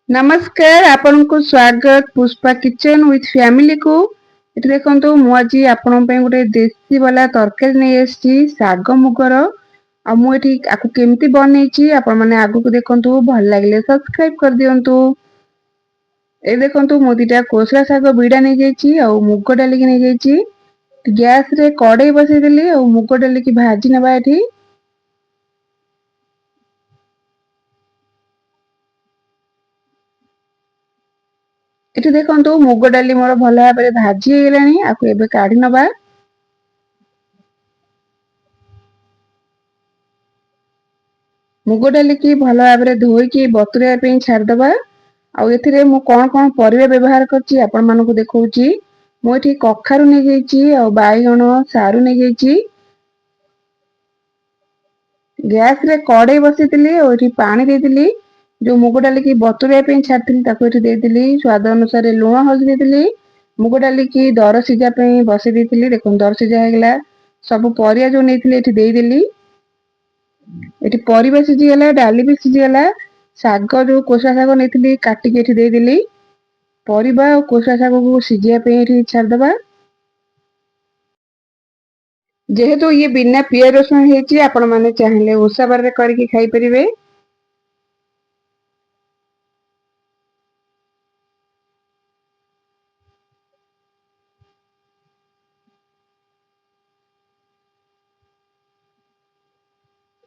नमस्कार आपण को स्वागत पुष्पा किचन विथ फैमिली को ये देखो मु आज आपण गोटे देसी वाला तरकारी नहीं आसी साग मुगर आपको केमती बनई आपण मैंने आगु को देखु भल लगे सब्सक्राइब कर दिंतु। ये देखो मु दीटा कोसला शाग बिड़ा नहीं जाइए मुग डाल की नहीं जाइए गैस रे कड़े बसईदेली मुग डाल की भाजी नवा ये ये देखो मुग डाली मोर भल भाव में भाजी होगा काढ़ी नवा। मुग डाल की भल भाव में धोईकी बतुराई छाड़दबा। आउ मु कौन कौन परिबा व्यवहार करछि आपण मानको देखौछि। मु एठी कखारु नै जाइछि आ बाइगण सारू नै जाइछि। गैस रे कड़े बसितली और एठी पानी देतिली जो मुग डाल की बतुराई पे छाड़थिली ताको एठी देतिली स्वाद अनुसार लूण हल्दी देतिली। मुग डाल की दर सिझा पे बसई देतिली देखो दर सिझा हो गला सब परिया जो नेतिली एठी देइदेली। एठी परिबा सिझी गला डाली भी सिझी गला शाग जो कोसा शाग नेतिली काटिकी एठी देइदेली परिबा और कोसा शाग को सिझिया पे एठी छाड़दबा। जेहेतु ये बिना पियाज रसुण हेची आपण माने चाहिले ओसा बार रे करके खाई परिबे।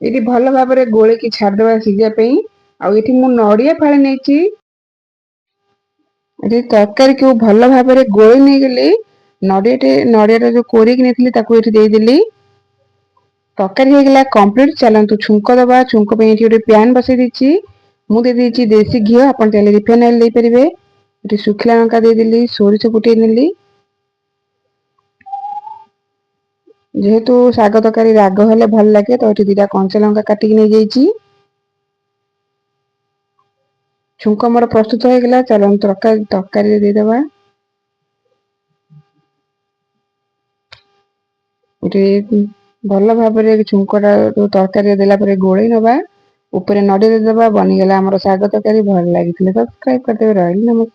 एठी भल भाव में गोले की छाड़दबा सिझिया पे। आउ एठी मु नड़िया फाळे नेची एठी तरकारी को भल भाव में गोली नहीं गली नड़िया जो कोरिक नेथिली ताको एठी देई देली। तरकारी हो गला कंप्लीट चलंतु छुंक दबा छुंक पे एठी गोटे पैन बसई दीची मु दे दीची देसी घी आपण चाहिले रिफाइन ऑयल दे परिबे। एठी सुखला लंका दे देली सोरिष फुटै नेली जेहेतु शाग तरकारी राग हेले भल लगे तो एठी दीटा कंचा लंका काटिकी नै जाइची। छुंक मोर प्रस्तुत हो गला चलंतु तरकारी दे दबा। एठी भल भाव में छुंकटा जो तरकारी देला परे गोळेई नबा ऊपर नड़िया दे दबा बनी गला हमर शाग तरकारी भल लागितले सब्सक्राइब करदेबे। रहली नमस्कार।